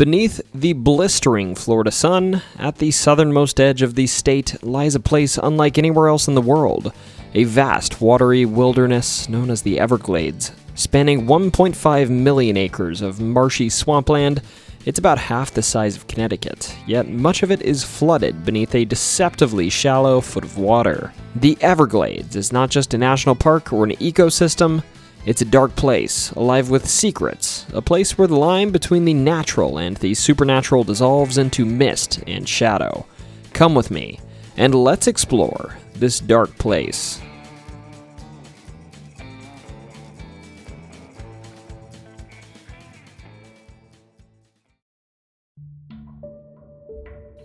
Beneath the blistering Florida sun, at the southernmost edge of the state, lies a place unlike anywhere else in the world. A vast, watery wilderness known as the Everglades. Spanning 1.5 million acres of marshy swampland, it's about half the size of Connecticut, yet much of it is flooded beneath a deceptively shallow foot of water. The Everglades is not just a national park or an ecosystem, it's a dark place, alive with secrets, a place where the line between the natural and the supernatural dissolves into mist and shadow. Come with me, and let's explore this dark place.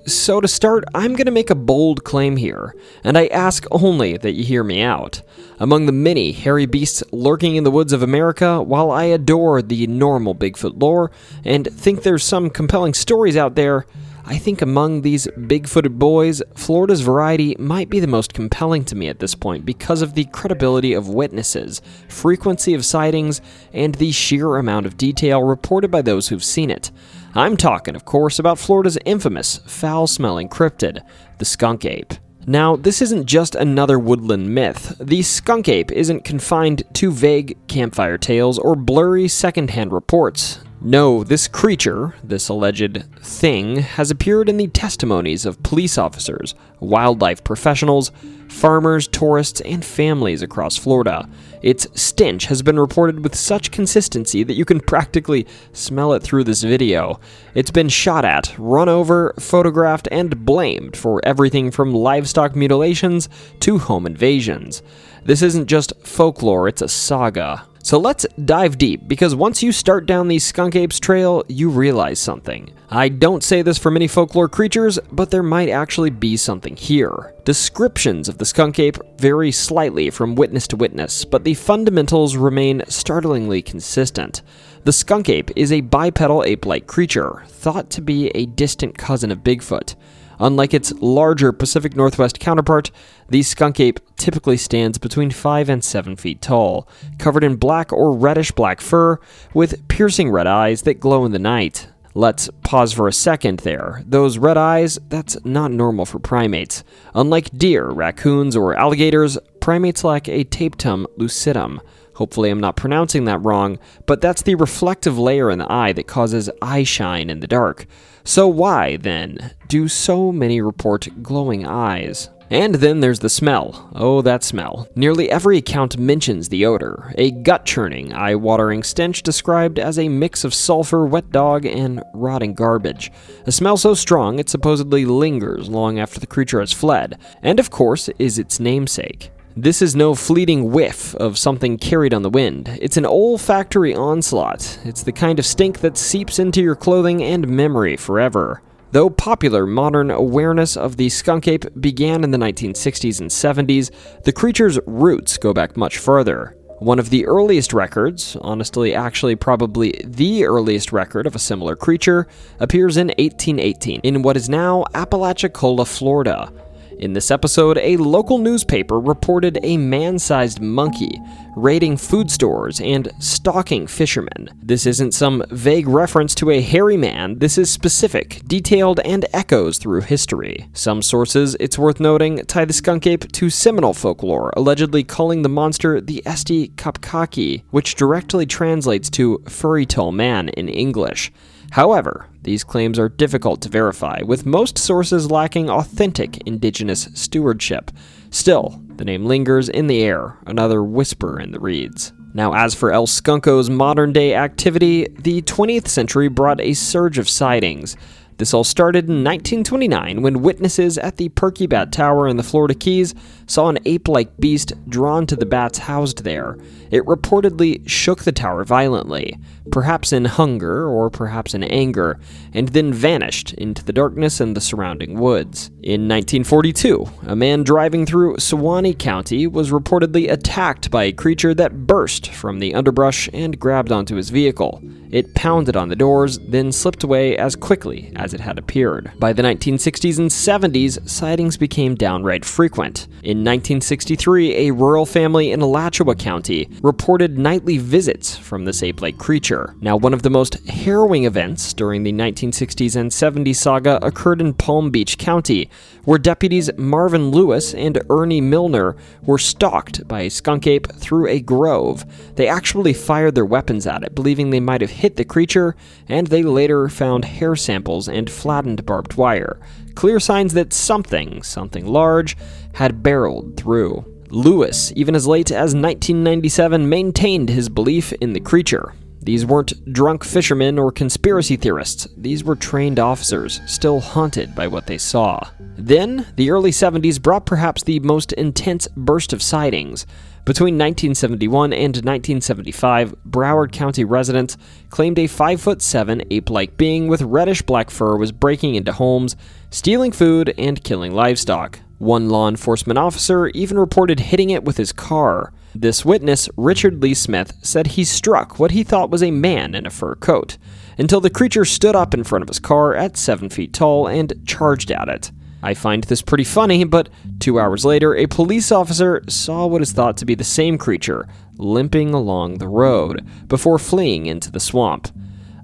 So to start, I'm going to make a bold claim here, and I ask only that you hear me out. Among the many hairy beasts lurking in the woods of America, while I adore the normal Bigfoot lore and think there's some compelling stories out there, I think among these big-footed boys, Florida's variety might be the most compelling to me at this point because of the credibility of witnesses, frequency of sightings, and the sheer amount of detail reported by those who've seen it. I'm talking, of course, about Florida's infamous, foul-smelling cryptid, the skunk ape. Now, this isn't just another woodland myth. The skunk ape isn't confined to vague campfire tales or blurry secondhand reports. No, this creature, this alleged thing, has appeared in the testimonies of police officers, wildlife professionals, farmers, tourists, and families across Florida. Its stench has been reported with such consistency that you can practically smell it through this video. It's been shot at, run over, photographed, and blamed for everything from livestock mutilations to home invasions. This isn't just folklore, it's a saga. So let's dive deep, because once you start down the skunk ape's trail, you realize something. I don't say this for many folklore creatures, but there might actually be something here. Descriptions of the skunk ape vary slightly from witness to witness, but the fundamentals remain startlingly consistent. The skunk ape is a bipedal ape-like creature, thought to be a distant cousin of Bigfoot. Unlike its larger Pacific Northwest counterpart, the skunk ape typically stands between 5 and 7 feet tall, covered in black or reddish-black fur, with piercing red eyes that glow in the night. Let's pause for a second there. Those red eyes, that's not normal for primates. Unlike deer, raccoons, or alligators, primates lack a tapetum lucidum. Hopefully I'm not pronouncing that wrong, but that's the reflective layer in the eye that causes eye shine in the dark. So why, then, do so many report glowing eyes? And then there's the smell. Oh, that smell. Nearly every account mentions the odor, a gut-churning, eye-watering stench described as a mix of sulfur, wet dog, and rotting garbage. A smell so strong it supposedly lingers long after the creature has fled, and of course is its namesake. This is no fleeting whiff of something carried on the wind. It's an olfactory onslaught. It's the kind of stink that seeps into your clothing and memory forever. Though popular modern awareness of the skunk ape began in the 1960s and 70s, the creature's roots go back much further. One of the earliest records, honestly actually probably the earliest record of a similar creature, appears in 1818 in what is now Apalachicola, Florida. In this episode, a local newspaper reported a man-sized monkey raiding food stores and stalking fishermen. This isn't some vague reference to a hairy man. This is specific, detailed, and echoes through history. Some sources, it's worth noting, tie the skunk ape to Seminole folklore, allegedly calling the monster the Esti Kapkaki, which directly translates to furry tall man in English. However, these claims are difficult to verify, with most sources lacking authentic indigenous stewardship. Still, the name lingers in the air, another whisper in the reeds. Now, as for El Skunko's modern-day activity, the 20th century brought a surge of sightings. This all started in 1929 when witnesses at the Perky Bat Tower in the Florida Keys saw an ape-like beast drawn to the bats housed there. It reportedly shook the tower violently, perhaps in hunger or perhaps in anger, and then vanished into the darkness and the surrounding woods. In 1942, a man driving through Suwannee County was reportedly attacked by a creature that burst from the underbrush and grabbed onto his vehicle. It pounded on the doors, then slipped away as quickly as as it had appeared. By the 1960s and 70s, sightings became downright frequent. In 1963, a rural family in Alachua County reported nightly visits from this ape-like creature. Now, one of the most harrowing events during the 1960s and 70s saga occurred in Palm Beach County, where deputies Marvin Lewis and Ernie Milner were stalked by a skunk ape through a grove. They actually fired their weapons at it, believing they might have hit the creature, and they later found hair samples and flattened barbed wire. Clear signs that something large, had barreled through. Lewis, even as late as 1997, maintained his belief in the creature. These weren't drunk fishermen or conspiracy theorists. These were trained officers, still haunted by what they saw. Then, the early 70s brought perhaps the most intense burst of sightings. Between 1971 and 1975, Broward County residents claimed a 5'7" ape-like being with reddish-black fur was breaking into homes, stealing food, and killing livestock. One law enforcement officer even reported hitting it with his car. This witness, Richard Lee Smith, said he struck what he thought was a man in a fur coat, until the creature stood up in front of his car at 7 feet tall and charged at it. I find this pretty funny, but 2 hours later, a police officer saw what is thought to be the same creature limping along the road before fleeing into the swamp.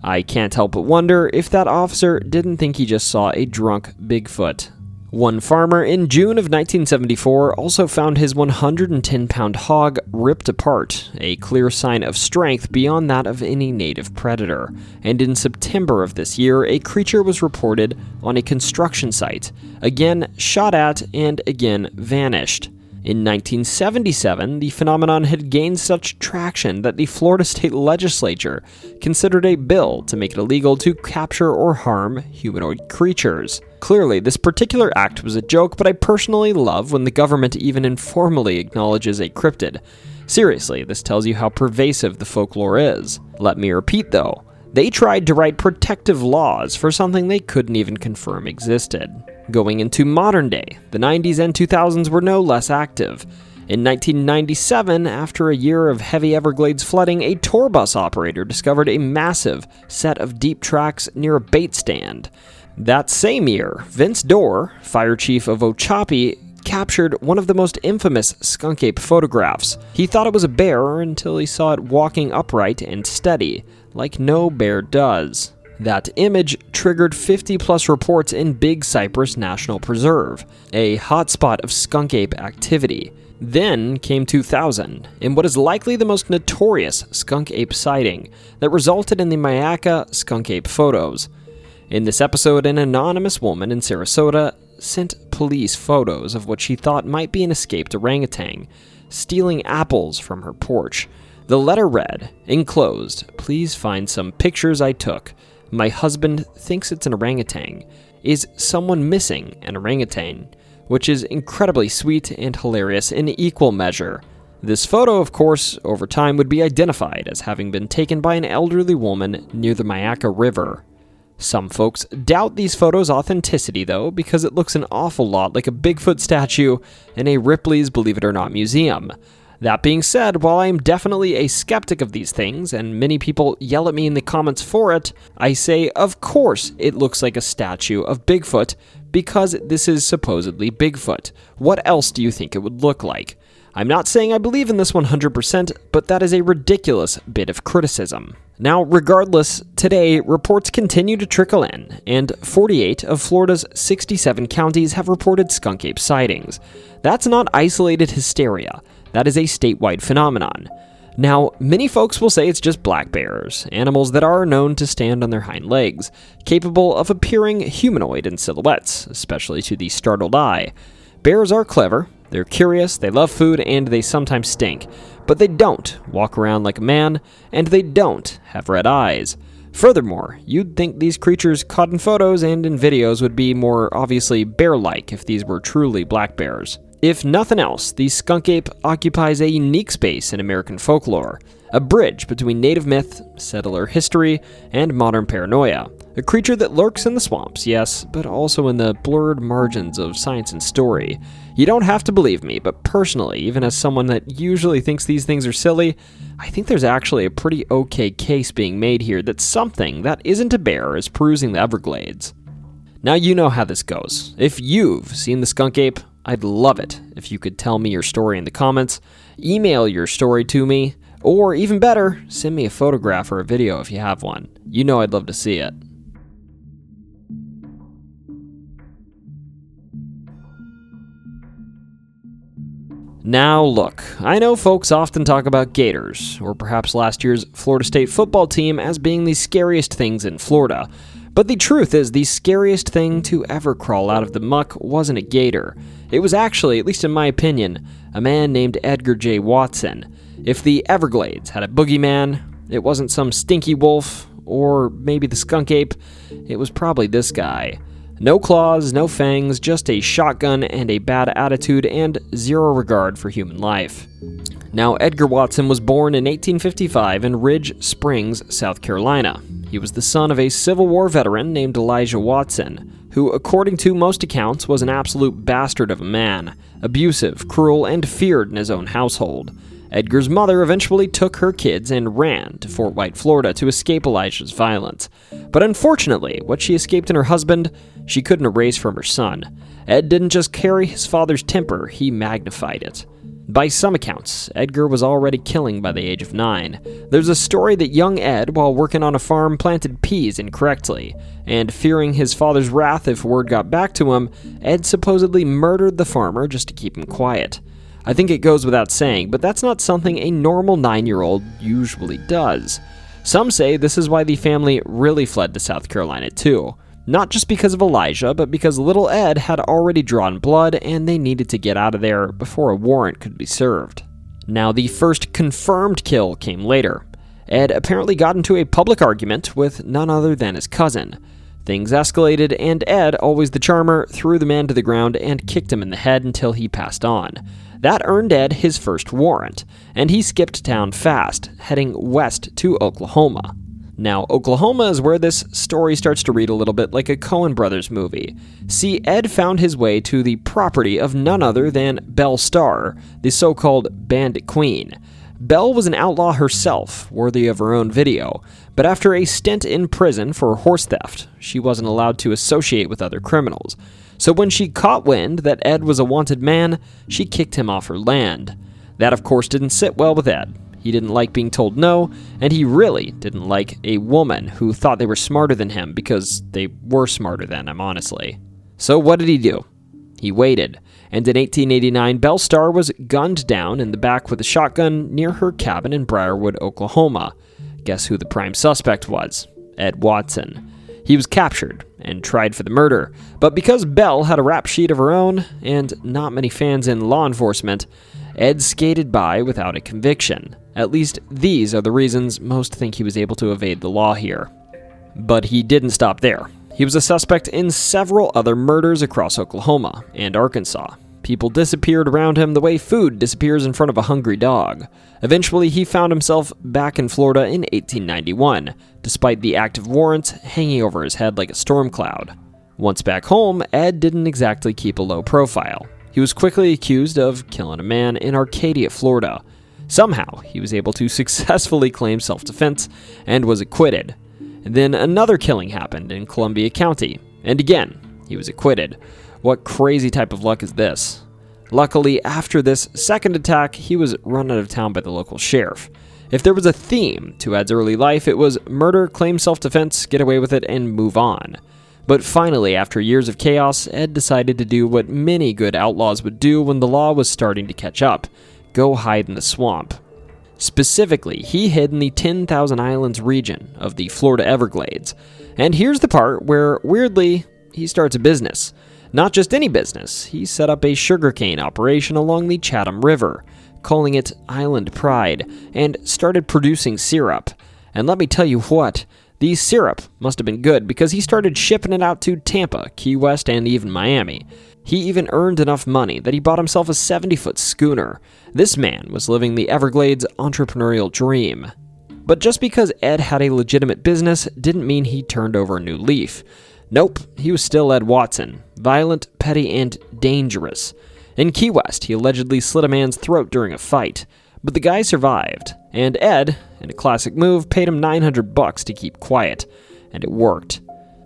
I can't help but wonder if that officer didn't think he just saw a drunk Bigfoot. One farmer in June of 1974 also found his 110-pound hog ripped apart, a clear sign of strength beyond that of any native predator. And in September of this year, a creature was reported on a construction site, again shot at and again vanished. In 1977, the phenomenon had gained such traction that the Florida state legislature considered a bill to make it illegal to capture or harm humanoid creatures. Clearly, this particular act was a joke, but I personally love when the government even informally acknowledges a cryptid. Seriously, this tells you how pervasive the folklore is. Let me repeat though, they tried to write protective laws for something they couldn't even confirm existed. Going into modern day, the 90s and 2000s were no less active. In 1997, after a year of heavy Everglades flooding, a tour bus operator discovered a massive set of deep tracks near a bait stand. That same year, Vince Dorr, fire chief of Ochopee, captured one of the most infamous skunk ape photographs. He thought it was a bear until he saw it walking upright and steady, like no bear does. That image triggered 50-plus reports in Big Cypress National Preserve, a hotspot of skunk ape activity. Then came 2000, in what is likely the most notorious skunk ape sighting that resulted in the Myakka skunk ape photos. In this episode, an anonymous woman in Sarasota sent police photos of what she thought might be an escaped orangutan, stealing apples from her porch. The letter read, "Enclosed, please find some pictures I took. My husband thinks it's an orangutan. Is someone missing an orangutan?" Which is incredibly sweet and hilarious in equal measure. This photo, of course, over time would be identified as having been taken by an elderly woman near the Myakka River. Some folks doubt these photos' authenticity, though, because it looks an awful lot like a Bigfoot statue in a Ripley's Believe It or Not museum. That being said, while I am definitely a skeptic of these things, and many people yell at me in the comments for it, I say, of course it looks like a statue of Bigfoot, because this is supposedly Bigfoot. What else do you think it would look like? I'm not saying I believe in this 100%, but that is a ridiculous bit of criticism. Now, regardless, today, reports continue to trickle in, and 48 of Florida's 67 counties have reported skunk ape sightings. That's not isolated hysteria. That is a statewide phenomenon. Now, many folks will say it's just black bears, animals that are known to stand on their hind legs, capable of appearing humanoid in silhouettes, especially to the startled eye. Bears are clever, they're curious, they love food, and they sometimes stink, but they don't walk around like a man, and they don't have red eyes. Furthermore, you'd think these creatures caught in photos and in videos would be more obviously bear-like if these were truly black bears. If nothing else, the skunk ape occupies a unique space in American folklore, a bridge between native myth, settler history, and modern paranoia. A creature that lurks in the swamps, yes, but also in the blurred margins of science and story. You don't have to believe me, but personally, even as someone that usually thinks these things are silly, I think there's actually a pretty okay case being made here that something that isn't a bear is perusing the Everglades. Now you know how this goes. If you've seen the skunk ape, I'd love it if you could tell me your story in the comments, email your story to me, or even better, send me a photograph or a video if you have one. You know I'd love to see it. Now look, I know folks often talk about gators, or perhaps last year's Florida State football team as being the scariest things in Florida. But the truth is, the scariest thing to ever crawl out of the muck wasn't a gator. It was actually, at least in my opinion, a man named Edgar J. Watson. If the Everglades had a boogeyman, it wasn't some stinky wolf, or maybe the skunk ape, it was probably this guy. No claws, no fangs, just a shotgun and a bad attitude and zero regard for human life. Now, Edgar Watson was born in 1855 in Ridge Springs, South Carolina. He was the son of a Civil War veteran named Elijah Watson, who, according to most accounts, was an absolute bastard of a man, abusive, cruel, and feared in his own household. Edgar's mother eventually took her kids and ran to Fort White, Florida to escape Elijah's violence. But unfortunately, what she escaped in her husband, she couldn't erase from her son. Ed didn't just carry his father's temper, he magnified it. By some accounts, Edgar was already killing by the age of 9. There's a story that young Ed, while working on a farm, planted peas incorrectly, and fearing his father's wrath if word got back to him, Ed supposedly murdered the farmer just to keep him quiet. I think it goes without saying, but that's not something a normal 9-year-old usually does. Some say this is why the family really fled to South Carolina too. Not just because of Elijah, but because little Ed had already drawn blood and they needed to get out of there before a warrant could be served. Now, the first confirmed kill came later. Ed apparently got into a public argument with none other than his cousin. Things escalated, and Ed, always the charmer, threw the man to the ground and kicked him in the head until he passed on. That earned Ed his first warrant, and he skipped town fast, heading west to Oklahoma. Now, Oklahoma is where this story starts to read a little bit like a Coen Brothers movie. See, Ed found his way to the property of none other than Belle Starr, the so-called Bandit Queen. Belle was an outlaw herself, worthy of her own video, but after a stint in prison for horse theft, she wasn't allowed to associate with other criminals. So when she caught wind that Ed was a wanted man, she kicked him off her land. That, of course, didn't sit well with Ed. He didn't like being told no, and he really didn't like a woman who thought they were smarter than him, because they were smarter than him, honestly. So what did he do? He waited, and in 1889, Belle Starr was gunned down in the back with a shotgun near her cabin in Briarwood, Oklahoma. Guess who the prime suspect was? Ed Watson. He was captured and tried for the murder, but because Belle had a rap sheet of her own, and not many fans in law enforcement, Ed skated by without a conviction. At least these are the reasons most think he was able to evade the law here. But he didn't stop there. He was a suspect in several other murders across Oklahoma and Arkansas. People disappeared around him the way food disappears in front of a hungry dog. Eventually, he found himself back in Florida in 1891, despite the active warrants hanging over his head like a storm cloud. Once back home, Ed didn't exactly keep a low profile. He was quickly accused of killing a man in Arcadia, Florida. Somehow, he was able to successfully claim self-defense and was acquitted. And then another killing happened in Columbia County, and again, he was acquitted. What crazy type of luck is this? Luckily, after this second attack, he was run out of town by the local sheriff. If there was a theme to Ed's early life, it was murder, claim self-defense, get away with it, and move on. But finally, after years of chaos, Ed decided to do what many good outlaws would do when the law was starting to catch up: go hide in the swamp. Specifically, he hid in the 10,000 Islands region of the Florida Everglades. And here's the part where, weirdly, he starts a business. Not just any business, he set up a sugarcane operation along the Chatham River, calling it Island Pride, and started producing syrup. And let me tell you what, the syrup must have been good, because he started shipping it out to Tampa, Key West, and even Miami. He even earned enough money that he bought himself a 70-foot schooner. This man was living the Everglades entrepreneurial dream. But just because Ed had a legitimate business didn't mean he turned over a new leaf. Nope, he was still Ed Watson, violent, petty, and dangerous. In Key West, he allegedly slit a man's throat during a fight, but the guy survived, and Ed, in a classic move, paid him $900 to keep quiet, and it worked.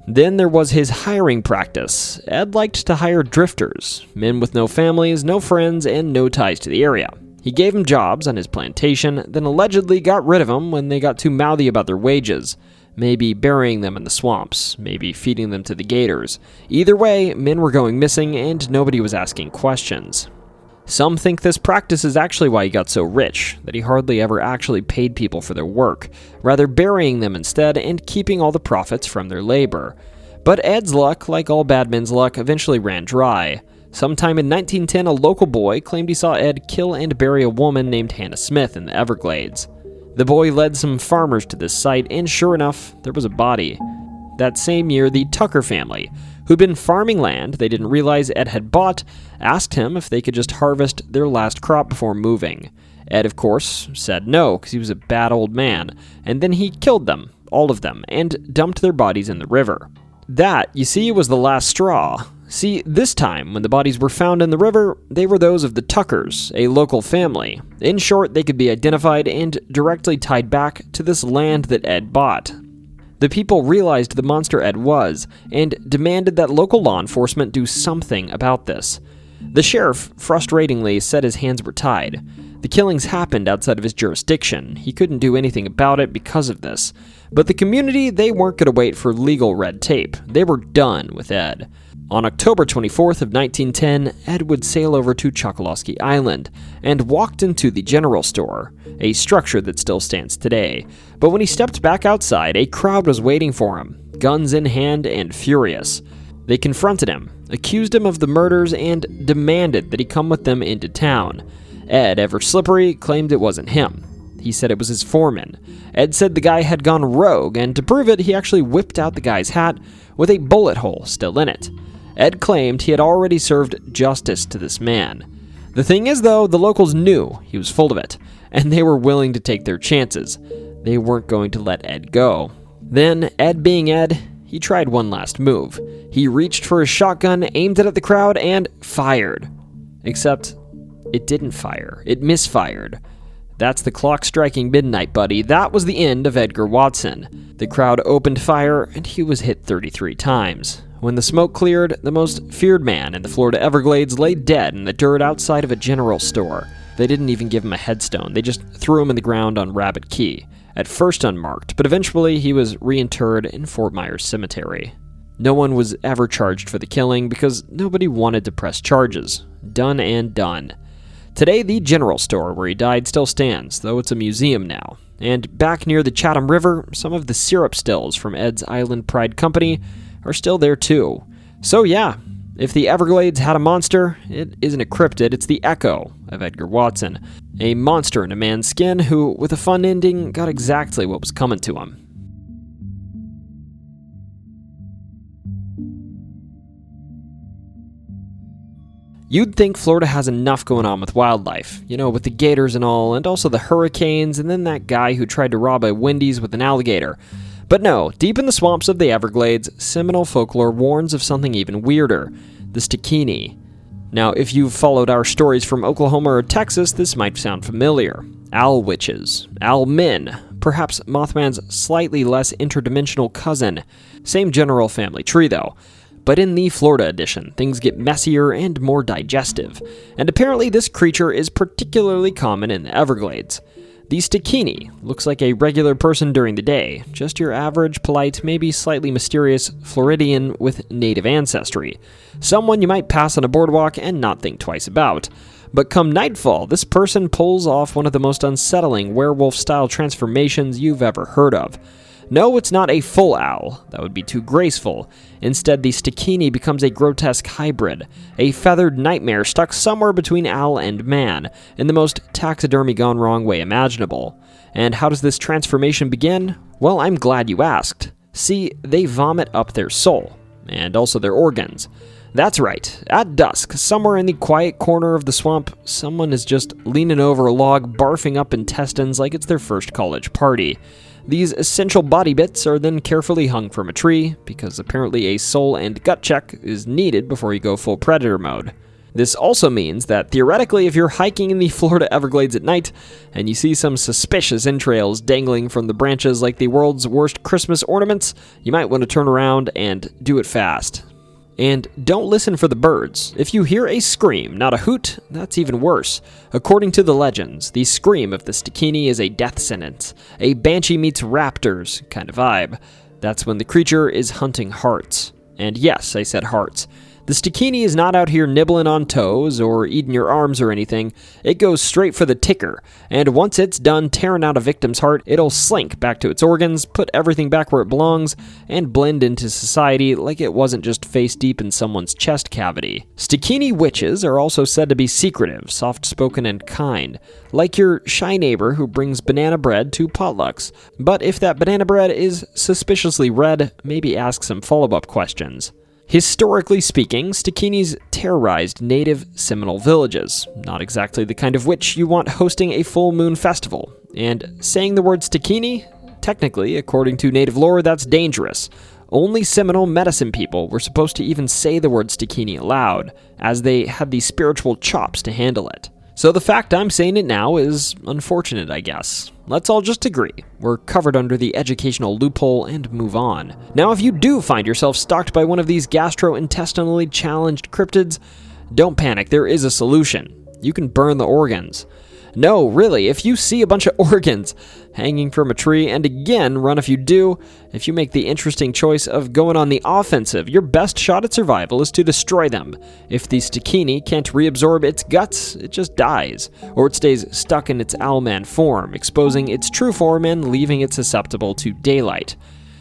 Then there was his hiring practice. Ed liked to hire drifters, men with no families, no friends, and no ties to the area. He gave them jobs on his plantation, then allegedly got rid of them when they got too mouthy about their wages. Maybe burying them in the swamps, maybe feeding them to the gators. Either way, men were going missing and nobody was asking questions. Some think this practice is actually why he got so rich, that he hardly ever actually paid people for their work, rather burying them instead and keeping all the profits from their labor. But Ed's luck, like all bad men's luck, eventually ran dry. Sometime in 1910, a local boy claimed he saw Ed kill and bury a woman named Hannah Smith in the Everglades. The boy led some farmers to this site, and sure enough, there was a body. That same year, the Tucker family, who'd been farming land they didn't realize Ed had bought, asked him if they could just harvest their last crop before moving. Ed, of course, said no, because he was a bad old man, and then he killed them, all of them, and dumped their bodies in the river. That, you see, was the last straw. See, this time, when the bodies were found in the river, they were those of the Tuckers, a local family. In short, they could be identified and directly tied back to this land that Ed bought. The people realized the monster Ed was, and demanded that local law enforcement do something about this. The sheriff, frustratingly, said his hands were tied. The killings happened outside of his jurisdiction. He couldn't do anything about it because of this. But the community, they weren't going to wait for legal red tape. They were done with Ed. On October 24th of 1910, Ed would sail over to Chokoloskee Island and walked into the general store, a structure that still stands today. But when he stepped back outside, a crowd was waiting for him, guns in hand and furious. They confronted him, accused him of the murders, and demanded that he come with them into town. Ed, ever slippery, claimed it wasn't him. He said it was his foreman. Ed said the guy had gone rogue, and to prove it, he actually whipped out the guy's hat with a bullet hole still in it. Ed claimed he had already served justice to this man. The thing is, though, the locals knew he was full of it, and they were willing to take their chances. They weren't going to let Ed go. Then, Ed being Ed, he tried one last move. He reached for his shotgun, aimed it at the crowd, and fired. Except, it didn't fire. It misfired. That's the clock striking midnight, buddy. That was the end of Edgar Watson. The crowd opened fire, and he was hit 33 times. When the smoke cleared, the most feared man in the Florida Everglades lay dead in the dirt outside of a general store. They didn't even give him a headstone. They just threw him in the ground on Rabbit Key. At first unmarked, but eventually he was reinterred in Fort Myers Cemetery. No one was ever charged for the killing because nobody wanted to press charges. Done and done. Today, the general store where he died still stands, though it's a museum now. And back near the Chatham River, some of the syrup stills from Ed's Island Pride Company are still there too. So yeah, if the Everglades had a monster, it isn't a cryptid, it's the echo of Edgar Watson. A monster in a man's skin who, with a fun ending, got exactly what was coming to him. You'd think Florida has enough going on with wildlife, with the gators and all, and also the hurricanes, and then that guy who tried to rob a Wendy's with an alligator. But no, deep in the swamps of the Everglades, Seminole folklore warns of something even weirder, the Stikini. Now, if you've followed our stories from Oklahoma or Texas, this might sound familiar. Owl witches, owl men, perhaps Mothman's slightly less interdimensional cousin. Same general family tree, though. But in the Florida edition, things get messier and more digestive, and apparently this creature is particularly common in the Everglades. The Stikini looks like a regular person during the day, just your average, polite, maybe slightly mysterious Floridian with native ancestry. Someone you might pass on a boardwalk and not think twice about. But come nightfall, this person pulls off one of the most unsettling werewolf-style transformations you've ever heard of. No, it's not a full owl. That would be too graceful. Instead, the Stikini becomes a grotesque hybrid, a feathered nightmare stuck somewhere between owl and man, in the most taxidermy gone wrong way imaginable. And how does this transformation begin? Well, I'm glad you asked. See, they vomit up their soul, and also their organs. That's right, at dusk, somewhere in the quiet corner of the swamp, someone is just leaning over a log, barfing up intestines like it's their first college party. These essential body bits are then carefully hung from a tree, because apparently a soul and gut check is needed before you go full predator mode. This also means that theoretically, if you're hiking in the Florida Everglades at night and you see some suspicious entrails dangling from the branches like the world's worst Christmas ornaments, you might want to turn around and do it fast. And don't listen for the birds. If you hear a scream, not a hoot, that's even worse. According to the legends, the scream of the Stikini is a death sentence, a banshee meets raptors kind of vibe. That's when the creature is hunting hearts. And yes, I said hearts. The Stikini is not out here nibbling on toes or eating your arms or anything. It goes straight for the ticker, and once it's done tearing out a victim's heart, it'll slink back to its organs, put everything back where it belongs, and blend into society like it wasn't just face deep in someone's chest cavity. Stikini witches are also said to be secretive, soft-spoken, and kind, like your shy neighbor who brings banana bread to potlucks. But if that banana bread is suspiciously red, maybe ask some follow-up questions. Historically speaking, Stikinis terrorized native Seminole villages, not exactly the kind of witch you want hosting a full moon festival. And saying the word Stikini, technically, according to native lore, that's dangerous. Only Seminole medicine people were supposed to even say the word Stikini aloud, as they had the spiritual chops to handle it. So the fact I'm saying it now is unfortunate, I guess. Let's all just agree. We're covered under the educational loophole and move on. Now, if you do find yourself stalked by one of these gastrointestinally challenged cryptids, don't panic, there is a solution. You can burn the organs. No, really, if you see a bunch of organs hanging from a tree, and again, run if you do, if you make the interesting choice of going on the offensive, your best shot at survival is to destroy them. If the Stikini can't reabsorb its guts, it just dies, or it stays stuck in its owlman form, exposing its true form and leaving it susceptible to daylight.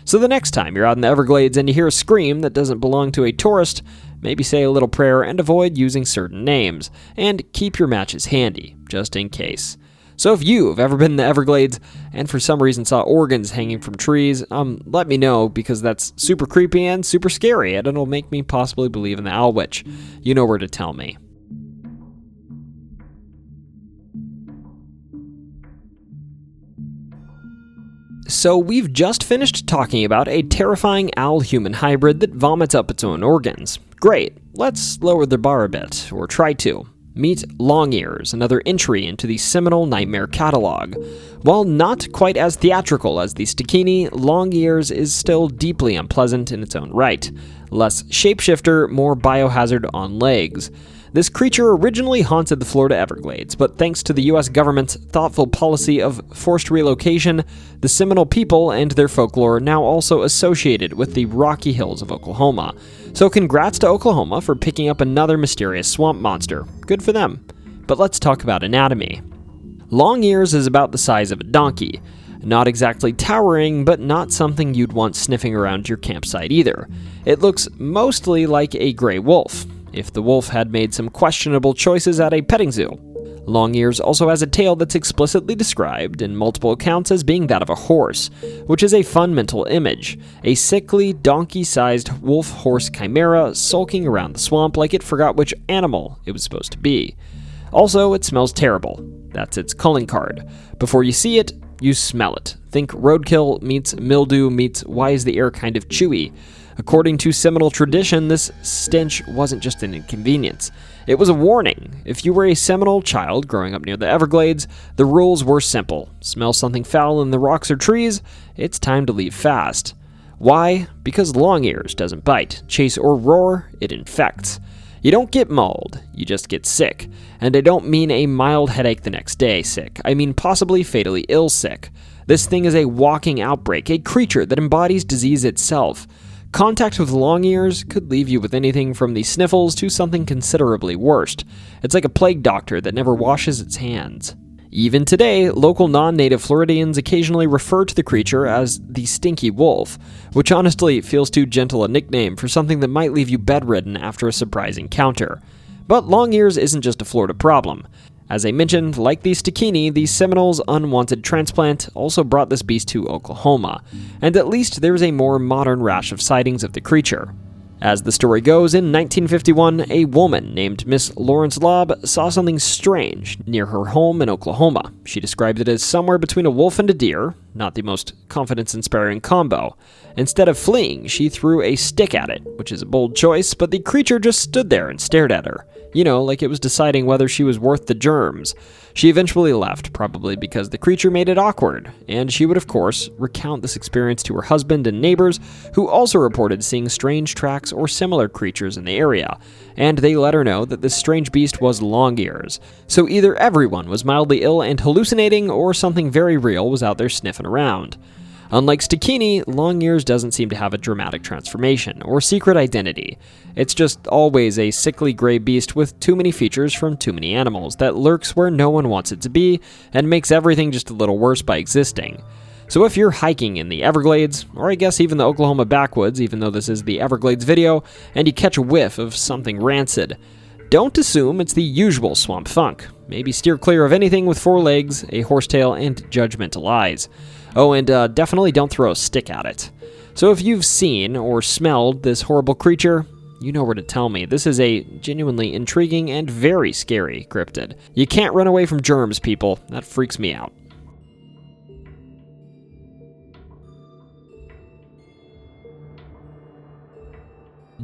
So the next time you're out in the Everglades and you hear a scream that doesn't belong to a tourist, maybe say a little prayer and avoid using certain names, and keep your matches handy, just in case. So if you've ever been in the Everglades and for some reason saw organs hanging from trees, let me know, because that's super creepy and super scary, and it'll make me possibly believe in the Owl Witch. You know where to tell me. So we've just finished talking about a terrifying owl-human hybrid that vomits up its own organs. Great, let's lower the bar a bit, or try to. Meet Long Ears, another entry into the Seminole Nightmare catalog. While not quite as theatrical as the Stikini, Long Ears is still deeply unpleasant in its own right. Less shapeshifter, more biohazard on legs. This creature originally haunted the Florida Everglades, but thanks to the US government's thoughtful policy of forced relocation, the Seminole people and their folklore are now also associated with the Rocky Hills of Oklahoma. So congrats to Oklahoma for picking up another mysterious swamp monster. Good for them. But let's talk about anatomy. Long Ears is about the size of a donkey. Not exactly towering, but not something you'd want sniffing around your campsite either. It looks mostly like a gray wolf, if the wolf had made some questionable choices at a petting zoo. Long Ears also has a tail that's explicitly described in multiple accounts as being that of a horse, which is a fun mental image. A sickly, donkey-sized wolf-horse chimera sulking around the swamp like it forgot which animal it was supposed to be. Also, it smells terrible. That's its calling card. Before you see it, you smell it. Think roadkill meets mildew meets why is the air kind of chewy. According to Seminole tradition, this stench wasn't just an inconvenience. It was a warning. If you were a Seminole child growing up near the Everglades, the rules were simple. Smell something foul in the rocks or trees, it's time to leave fast. Why? Because Long Ears doesn't bite, chase, or roar, it infects. You don't get mauled, you just get sick. And I don't mean a mild headache the next day sick. I mean possibly fatally ill sick. This thing is a walking outbreak, a creature that embodies disease itself. Contact with Long Ears could leave you with anything from the sniffles to something considerably worse. It's like a plague doctor that never washes its hands. Even today, local non-native Floridians occasionally refer to the creature as the Stinky Wolf, which honestly feels too gentle a nickname for something that might leave you bedridden after a surprise encounter. But Long Ears isn't just a Florida problem. As I mentioned, like the Stikini, the Seminoles' unwanted transplant also brought this beast to Oklahoma, and at least there's a more modern rash of sightings of the creature. As the story goes, in 1951, a woman named Miss Lawrence Lobb saw something strange near her home in Oklahoma. She described it as somewhere between a wolf and a deer, not the most confidence-inspiring combo. Instead of fleeing, she threw a stick at it, which is a bold choice, but the creature just stood there and stared at her. You know, like it was deciding whether she was worth the germs. She eventually left, probably because the creature made it awkward, and she would, of course, recount this experience to her husband and neighbors, who also reported seeing strange tracks or similar creatures in the area, and they let her know that this strange beast was long ears. So either everyone was mildly ill and hallucinating, or something very real was out there sniffing around. Unlike Stikini, long ears doesn't seem to have a dramatic transformation or secret identity. It's just always a sickly gray beast with too many features from too many animals that lurks where no one wants it to be and makes everything just a little worse by existing. So if you're hiking in the Everglades, or I guess even the Oklahoma backwoods, even though this is the Everglades video, and you catch a whiff of something rancid, don't assume it's the usual swamp funk. Maybe steer clear of anything with 4 legs, a horsetail, and judgmental eyes. Oh, and definitely don't throw a stick at it. So if you've seen or smelled this horrible creature, you know where to tell me. This is a genuinely intriguing and very scary cryptid. You can't run away from germs, people. That freaks me out.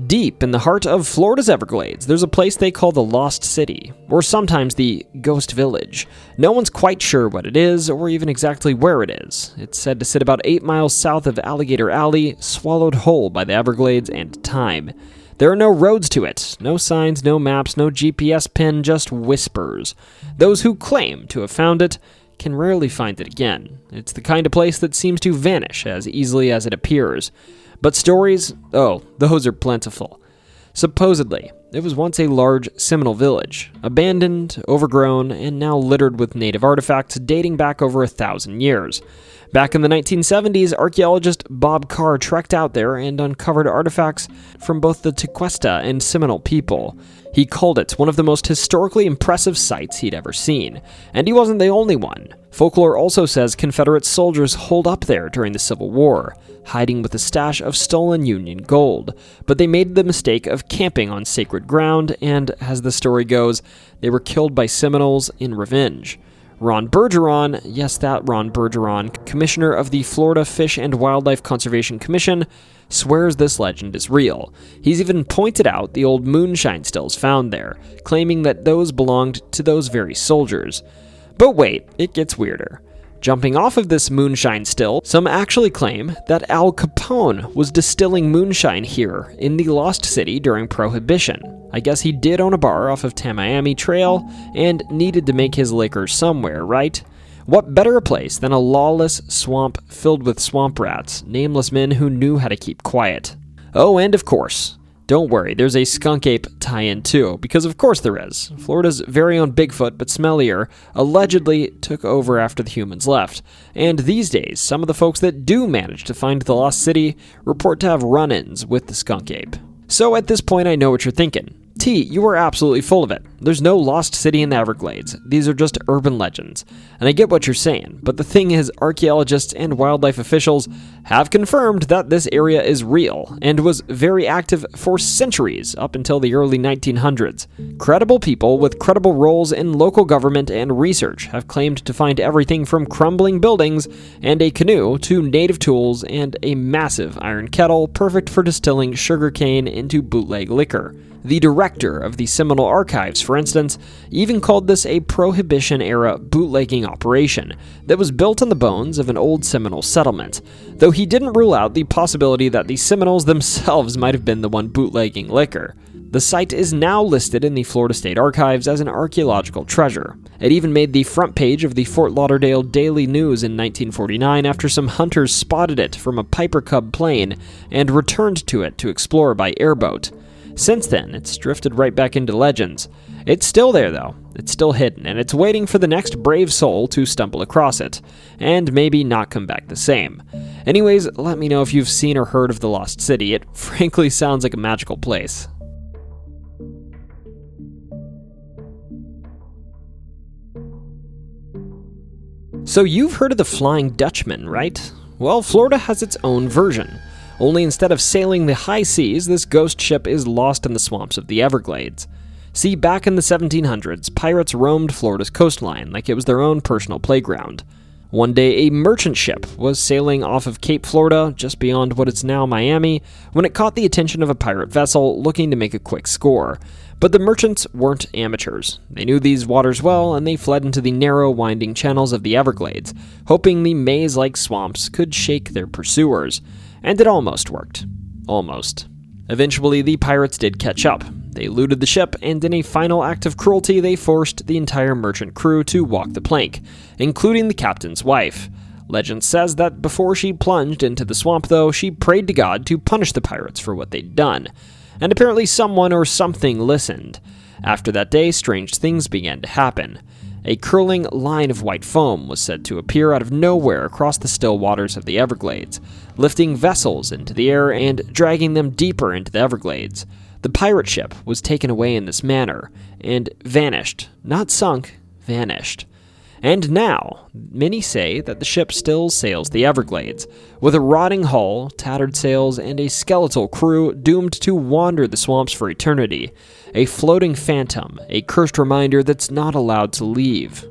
Deep in the heart of Florida's Everglades, there's a place they call the Lost City, or sometimes the Ghost Village. No one's quite sure what it is, or even exactly where it is. It's said to sit about 8 miles south of Alligator Alley, swallowed whole by the Everglades and time. There are no roads to it, no signs, no maps, no GPS pin, just whispers. Those who claim to have found it can rarely find it again. It's the kind of place that seems to vanish as easily as it appears. But stories, oh, those are plentiful. Supposedly, it was once a large Seminole village, abandoned, overgrown, and now littered with native artifacts dating back over 1,000 years. Back in the 1970s, archaeologist Bob Carr trekked out there and uncovered artifacts from both the Tequesta and Seminole people. He called it one of the most historically impressive sights he'd ever seen, and he wasn't the only one. Folklore also says Confederate soldiers holed up there during the Civil War, hiding with a stash of stolen Union gold, but they made the mistake of camping on sacred ground, and as the story goes, they were killed by Seminoles in revenge. Ron Bergeron, yes, that Ron Bergeron, commissioner of the Florida Fish and Wildlife Conservation Commission, swears this legend is real. He's even pointed out the old moonshine stills found there, claiming that those belonged to those very soldiers. But wait, it gets weirder. Jumping off of this moonshine still, some actually claim that Al Capone was distilling moonshine here in the Lost City during Prohibition. I guess he did own a bar off of Tamiami Trail and needed to make his liquor somewhere, right? What better a place than a lawless swamp filled with swamp rats, nameless men who knew how to keep quiet? Oh, and of course, don't worry, there's a skunk ape tie-in too, because of course there is. Florida's very own Bigfoot, but smellier, allegedly took over after the humans left. And these days, some of the folks that do manage to find the lost city report to have run-ins with the skunk ape. So at this point, I know what you're thinking. T, you are absolutely full of it. There's no lost city in the Everglades. These are just urban legends. And I get what you're saying, but the thing is, archaeologists and wildlife officials have confirmed that this area is real and was very active for centuries up until the early 1900s. Credible people with credible roles in local government and research have claimed to find everything from crumbling buildings and a canoe to native tools and a massive iron kettle perfect for distilling sugarcane into bootleg liquor. The director of the Seminole Archives, for instance, even called this a Prohibition-era bootlegging operation that was built on the bones of an old Seminole settlement, though he didn't rule out the possibility that the Seminoles themselves might have been the one bootlegging liquor. The site is now listed in the Florida State Archives as an archaeological treasure. It even made the front page of the Fort Lauderdale Daily News in 1949 after some hunters spotted it from a Piper Cub plane and returned to it to explore by airboat. Since then, it's drifted right back into legends. It's still there, though. It's still hidden, and it's waiting for the next brave soul to stumble across it, and maybe not come back the same. Anyways, let me know if you've seen or heard of the Lost City. It frankly sounds like a magical place. So you've heard of the Flying Dutchman, right? Well, Florida has its own version. only instead of sailing the high seas, this ghost ship is lost in the swamps of the Everglades. See, back in the 1700s, pirates roamed Florida's coastline like it was their own personal playground. One day, a merchant ship was sailing off of Cape Florida, just beyond what is now Miami, when it caught the attention of a pirate vessel looking to make a quick score. But the merchants weren't amateurs. They knew these waters well, and they fled into the narrow, winding channels of the Everglades, hoping the maze-like swamps could shake their pursuers. And it almost worked. Almost. Eventually, the pirates did catch up. They looted the ship, and in a final act of cruelty, they forced the entire merchant crew to walk the plank, including the captain's wife. Legend says that before she plunged into the swamp, though, she prayed to God to punish the pirates for what they'd done. And apparently someone or something listened. After that day, strange things began to happen. A curling line of white foam was said to appear out of nowhere across the still waters of the Everglades, lifting vessels into the air and dragging them deeper into the Everglades. The pirate ship was taken away in this manner, and vanished. Not sunk, vanished. And now, many say that the ship still sails the Everglades, with a rotting hull, tattered sails, and a skeletal crew doomed to wander the swamps for eternity. A floating phantom, a cursed reminder that's not allowed to leave.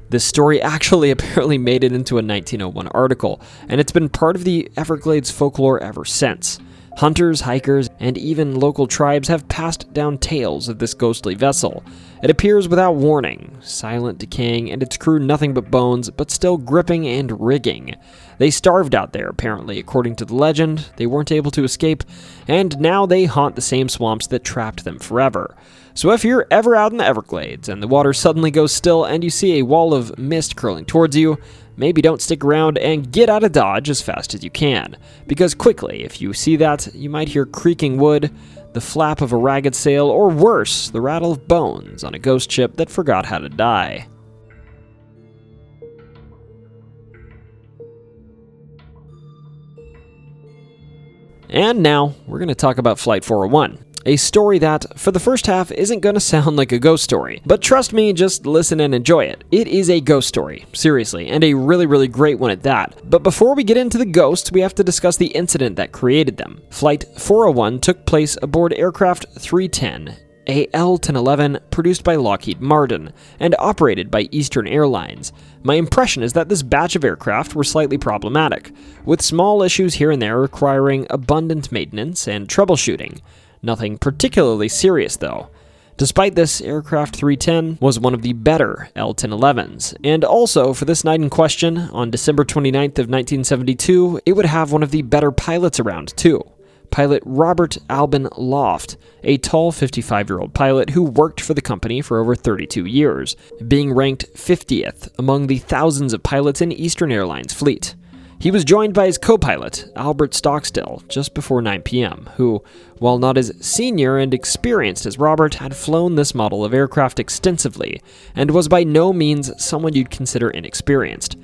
This story actually apparently made it into a 1901 article, and it's been part of the Everglades folklore ever since. Hunters, hikers, and even local tribes have passed down tales of this ghostly vessel. It appears without warning, silent, decaying, and its crew nothing but bones, but still gripping and rigging. They starved out there, apparently, according to the legend. They weren't able to escape, and now they haunt the same swamps that trapped them forever. So if you're ever out in the Everglades, and the water suddenly goes still, and you see a wall of mist curling towards you, maybe don't stick around and get out of Dodge as fast as you can, because quickly, if you see that, you might hear creaking wood, the flap of a ragged sail, or worse, the rattle of bones on a ghost ship that forgot how to die. And now, we're going to talk about Flight 401. A story that, for the first half, isn't going to sound like a ghost story. But trust me, just listen and enjoy it. It is a ghost story, seriously, and a really, really great one at that. But before we get into the ghosts, we have to discuss the incident that created them. Flight 401 took place aboard aircraft 310, a L-1011 produced by Lockheed Martin and operated by Eastern Airlines. My impression is that this batch of aircraft were slightly problematic, with small issues here and there requiring abundant maintenance and troubleshooting. Nothing particularly serious, though. Despite this, Aircraft 310 was one of the better L-1011s, and also, for this night in question, on December 29th of 1972, it would have one of the better pilots around, too. Pilot Robert Albin Loft, a tall 55-year-old pilot who worked for the company for over 32 years, being ranked 50th among the thousands of pilots in Eastern Airlines' fleet. He was joined by his co-pilot, Albert Stockstill, just before 9 p.m., who, while not as senior and experienced as Robert, had flown this model of aircraft extensively, and was by no means someone you'd consider inexperienced.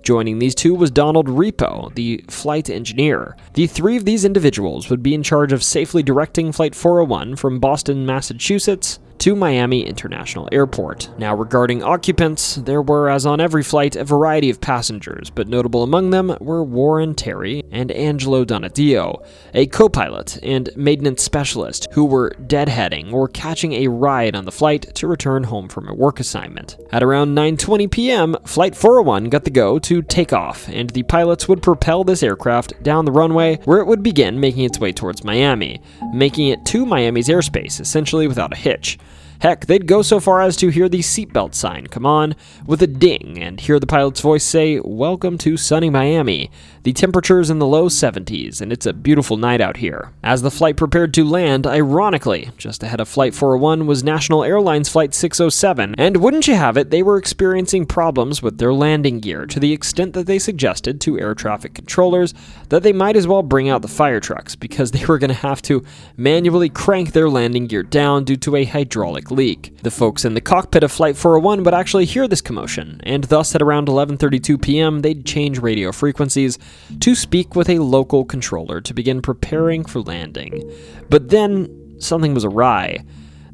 Joining these two was Donald Repo, the flight engineer. The three of these individuals would be in charge of safely directing Flight 401 from Boston, Massachusetts, to Miami International Airport. Now, regarding occupants, there were, as on every flight, a variety of passengers, but notable among them were Warren Terry and Angelo Donadio, a co-pilot and maintenance specialist who were deadheading or catching a ride on the flight to return home from a work assignment. At around 9:20 p.m., Flight 401 got the go to take off, and the pilots would propel this aircraft down the runway where it would begin making its way towards Miami, making it to Miami's airspace, essentially without a hitch. Heck, they'd go so far as to hear the seatbelt sign come on with a ding and hear the pilot's voice say, "Welcome to sunny Miami. The temperature's in the low 70s, and it's a beautiful night out here." As the flight prepared to land, ironically, just ahead of Flight 401 was National Airlines Flight 607, and wouldn't you have it, they were experiencing problems with their landing gear to the extent that they suggested to air traffic controllers that they might as well bring out the fire trucks because they were going to have to manually crank their landing gear down due to a hydraulic leak. The folks in the cockpit of Flight 401 would actually hear this commotion, and thus at around 11:32 p.m. they'd change radio frequencies to speak with a local controller to begin preparing for landing. But then, something was awry.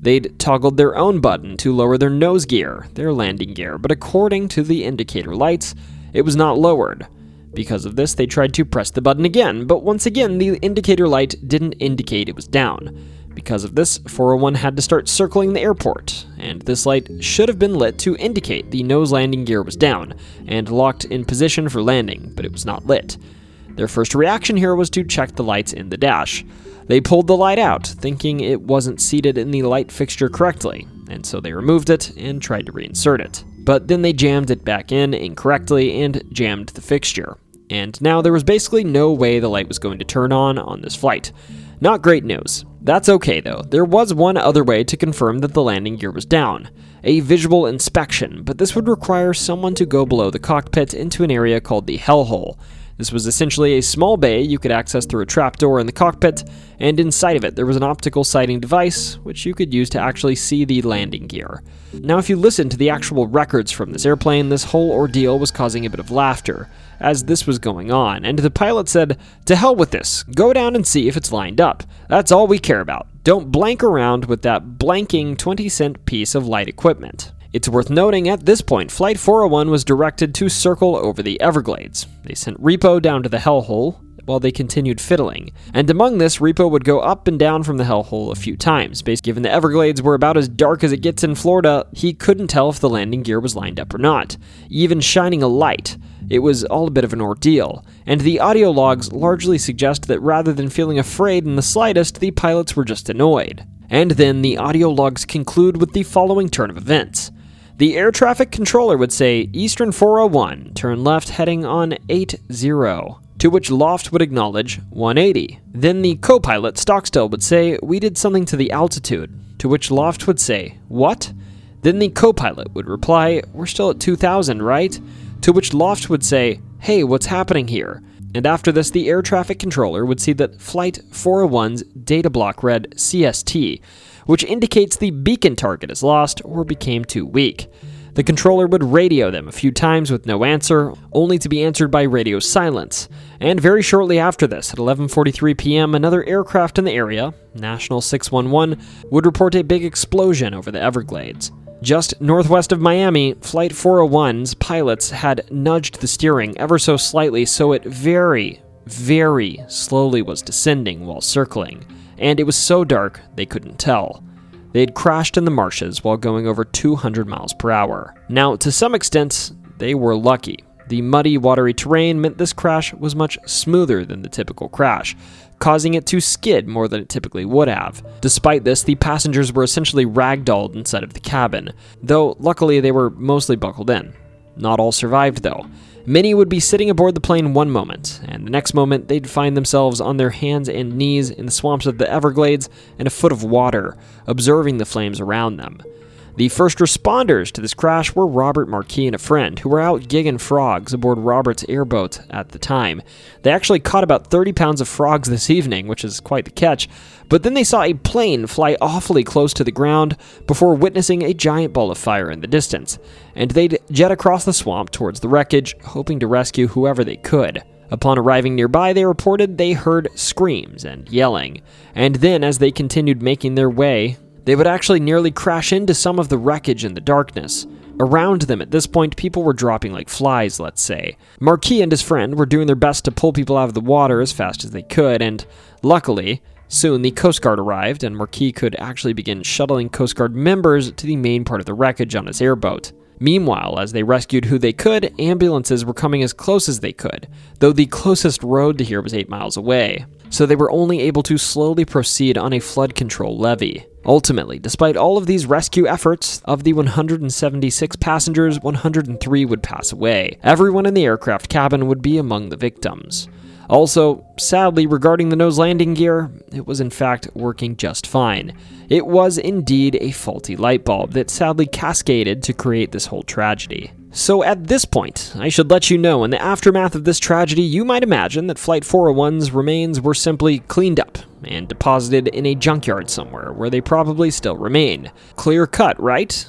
They'd toggled their own button to lower their nose gear, their landing gear, but according to the indicator lights, it was not lowered. Because of this, they tried to press the button again, but once again, the indicator light didn't indicate it was down. Because of this, 401 had to start circling the airport, and this light should have been lit to indicate the nose landing gear was down and locked in position for landing, but it was not lit. Their first reaction here was to check the lights in the dash. They pulled the light out, thinking it wasn't seated in the light fixture correctly, and so they removed it and tried to reinsert it. But then they jammed it back in incorrectly and jammed the fixture. And now there was basically no way the light was going to turn on this flight. Not great news. That's okay though. There was one other way to confirm that the landing gear was down. A visual inspection, but this would require someone to go below the cockpit into an area called the hellhole. This was essentially a small bay you could access through a trapdoor in the cockpit, and inside of it there was an optical sighting device, which you could use to actually see the landing gear. Now if you listen to the actual records from this airplane, this whole ordeal was causing a bit of laughter as this was going on, and the pilot said, "To hell with this, go down and see if it's lined up. That's all we care about. Don't blank around with that blanking 20-cent piece of light equipment." It's worth noting at this point, Flight 401 was directed to circle over the Everglades. They sent Repo down to the hellhole while they continued fiddling, and among this, Repo would go up and down from the hellhole a few times. Given the Everglades were about as dark as it gets in Florida, he couldn't tell if the landing gear was lined up or not, even shining a light. It was all a bit of an ordeal, and the audio logs largely suggest that rather than feeling afraid in the slightest, the pilots were just annoyed. And then the audio logs conclude with the following turn of events. The air traffic controller would say, "Eastern 401, turn left heading on 80, to which Loft would acknowledge 180. Then the co-pilot, Stockstill, would say, "We did something to the altitude," to which Loft would say, "What?" Then the co-pilot would reply, "We're still at 2000, right?" To which Loft would say, "Hey, what's happening here?" And after this, the air traffic controller would see that Flight 401's data block read CST, which indicates the beacon target is lost or became too weak. The controller would radio them a few times with no answer, only to be answered by radio silence. And very shortly after this, at 11:43 p.m., another aircraft in the area, National 611, would report a big explosion over the Everglades. Just northwest of Miami, Flight 401's pilots had nudged the steering ever so slightly, so it very, very slowly was descending while circling, and it was so dark they couldn't tell. They had crashed in the marshes while going over 200 miles per hour. Now, to some extent, they were lucky. The muddy, watery terrain meant this crash was much smoother than the typical crash, causing it to skid more than it typically would have. Despite this, the passengers were essentially ragdolled inside of the cabin, though luckily they were mostly buckled in. Not all survived, though. Many would be sitting aboard the plane one moment, and the next moment they'd find themselves on their hands and knees in the swamps of the Everglades in a foot of water, observing the flames around them. The first responders to this crash were Robert Marquis and a friend, who were out gigging frogs aboard Robert's airboat at the time. They actually caught about 30 pounds of frogs this evening, which is quite the catch, but then they saw a plane fly awfully close to the ground before witnessing a giant ball of fire in the distance, and they'd jet across the swamp towards the wreckage, hoping to rescue whoever they could. Upon arriving nearby, they reported they heard screams and yelling, and then as they continued making their way, they would actually nearly crash into some of the wreckage in the darkness. Around them at this point, people were dropping like flies, let's say. Marquis and his friend were doing their best to pull people out of the water as fast as they could, and luckily, soon the Coast Guard arrived, and Marquis could actually begin shuttling Coast Guard members to the main part of the wreckage on his airboat. Meanwhile, as they rescued who they could, ambulances were coming as close as they could, though the closest road to here was 8 miles away, so they were only able to slowly proceed on a flood control levee. Ultimately, despite all of these rescue efforts, of the 176 passengers, 103 would pass away. Everyone in the aircraft cabin would be among the victims. Also, sadly, regarding the nose landing gear, it was in fact working just fine. It was indeed a faulty light bulb that sadly cascaded to create this whole tragedy. So at this point, I should let you know, in the aftermath of this tragedy, you might imagine that Flight 401's remains were simply cleaned up and deposited in a junkyard somewhere where they probably still remain. Clear cut, right?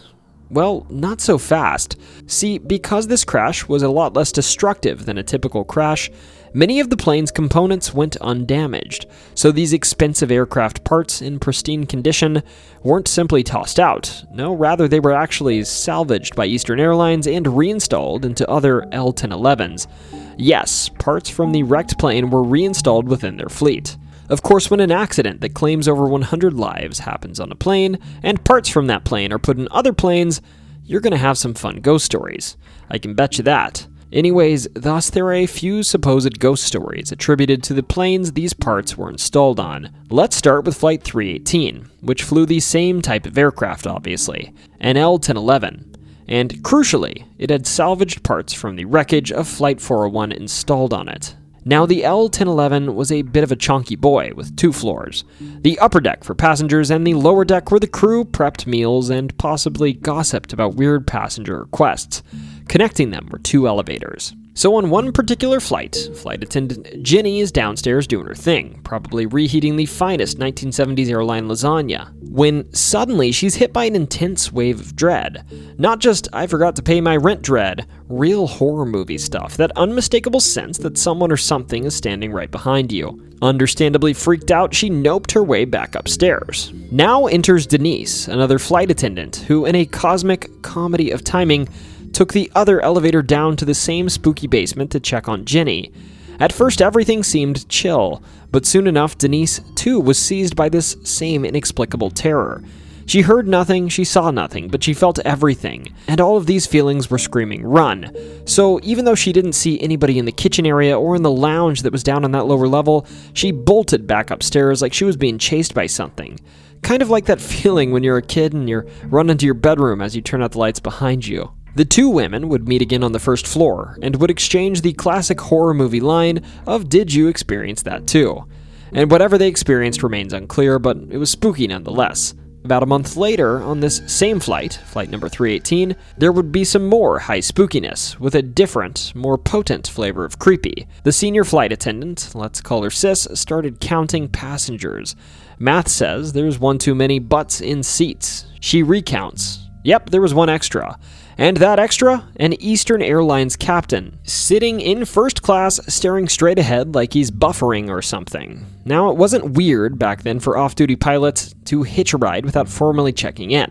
Well, not so fast. See, because this crash was a lot less destructive than a typical crash, many of the plane's components went undamaged, so these expensive aircraft parts in pristine condition weren't simply tossed out. No, rather they were actually salvaged by Eastern Airlines and reinstalled into other L-1011s. Yes, parts from the wrecked plane were reinstalled within their fleet. Of course, when an accident that claims over 100 lives happens on a plane, and parts from that plane are put in other planes, you're going to have some fun ghost stories. I can bet you that. Anyways, thus there are a few supposed ghost stories attributed to the planes these parts were installed on. Let's start with Flight 318, which flew the same type of aircraft obviously, an L-1011. And crucially, it had salvaged parts from the wreckage of Flight 401 installed on it. Now, the L-1011 was a bit of a chunky boy with 2 floors. The upper deck for passengers and the lower deck where the crew prepped meals and possibly gossiped about weird passenger requests. Connecting them were 2 elevators. So on one particular flight attendant Ginny is downstairs doing her thing, probably reheating the finest 1970s airline lasagna, when suddenly she's hit by an intense wave of dread. Not just, I forgot to pay my rent dread, real horror movie stuff, that unmistakable sense that someone or something is standing right behind you. Understandably freaked out, she noped her way back upstairs. Now enters Denise, another flight attendant, who in a cosmic comedy of timing, took the other elevator down to the same spooky basement to check on Ginny. At first everything seemed chill, but soon enough Denise too was seized by this same inexplicable terror. She heard nothing, she saw nothing, but she felt everything, and all of these feelings were screaming, "Run!" So even though she didn't see anybody in the kitchen area or in the lounge that was down on that lower level, she bolted back upstairs like she was being chased by something. Kind of like that feeling when you're a kid and you're running into your bedroom as you turn out the lights behind you. The 2 women would meet again on the first floor, and would exchange the classic horror movie line of "Did you experience that too?" And whatever they experienced remains unclear, but it was spooky nonetheless. About a month later, on this same flight, flight number 318, there would be some more high spookiness, with a different, more potent flavor of creepy. The senior flight attendant, let's call her Sis, started counting passengers. Math says there's 1 too many butts in seats. She recounts. Yep, there was 1 extra. And that extra? An Eastern Airlines captain, sitting in first class, staring straight ahead like he's buffering or something. Now, it wasn't weird back then for off-duty pilots to hitch a ride without formally checking in.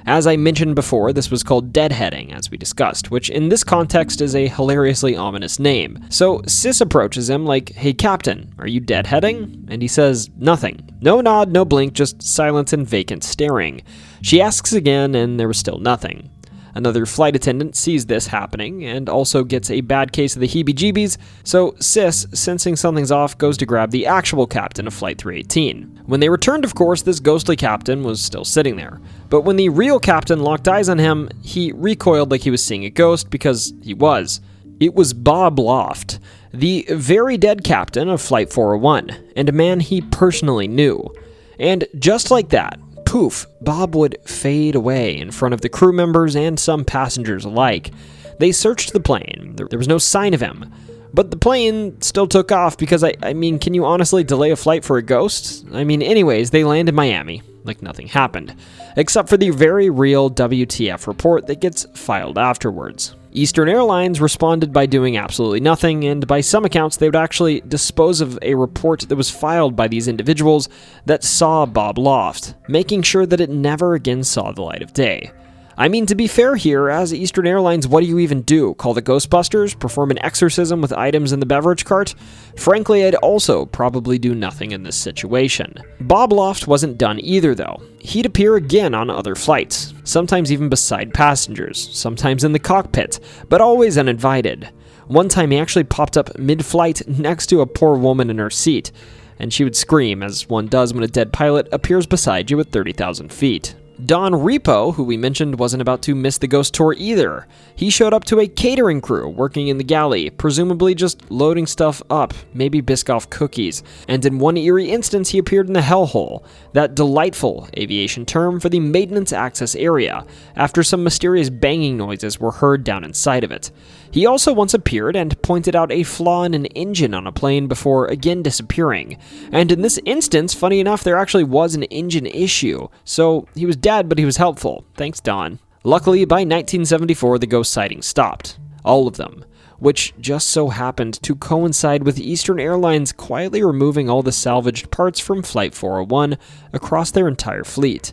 As I mentioned before, this was called deadheading, as we discussed, which in this context is a hilariously ominous name. So Sis approaches him like, "Hey Captain, are you deadheading?" And he says, "Nothing." No nod, no blink, just silence and vacant staring. She asks again, and there was still nothing. Another flight attendant sees this happening and also gets a bad case of the heebie-jeebies, so Sis, sensing something's off, goes to grab the actual captain of Flight 318. When they returned, of course, this ghostly captain was still sitting there. But when the real captain locked eyes on him, he recoiled like he was seeing a ghost, because he was. It was Bob Loft, the very dead captain of Flight 401, and a man he personally knew. And just like that, poof, Bob would fade away in front of the crew members and some passengers alike. They searched the plane. There was no sign of him. But the plane still took off because, I mean, can you honestly delay a flight for a ghost? I mean, anyways, they land in Miami, like nothing happened. Except for the very real WTF report that gets filed afterwards. Eastern Airlines responded by doing absolutely nothing, and by some accounts they would actually dispose of a report that was filed by these individuals that saw Bob Loft, making sure that it never again saw the light of day. I mean, to be fair here, as Eastern Airlines, what do you even do? Call the Ghostbusters? Perform an exorcism with items in the beverage cart? Frankly, I'd also probably do nothing in this situation. Bob Loft wasn't done either, though. He'd appear again on other flights, sometimes even beside passengers, sometimes in the cockpit, but always uninvited. One time he actually popped up mid-flight next to a poor woman in her seat, and she would scream, as one does when a dead pilot appears beside you at 30,000 feet. Don Repo, who we mentioned wasn't about to miss the ghost tour either. He showed up to a catering crew working in the galley, presumably just loading stuff up, maybe Biscoff cookies. And in one eerie instance, he appeared in the hellhole, that delightful aviation term for the maintenance access area, after some mysterious banging noises were heard down inside of it. He also once appeared and pointed out a flaw in an engine on a plane before again disappearing. And in this instance, funny enough, there actually was an engine issue, so he was dead, but he was helpful. Thanks, Don. Luckily, by 1974, the ghost sightings stopped. All of them. Which just so happened to coincide with Eastern Airlines quietly removing all the salvaged parts from Flight 401 across their entire fleet.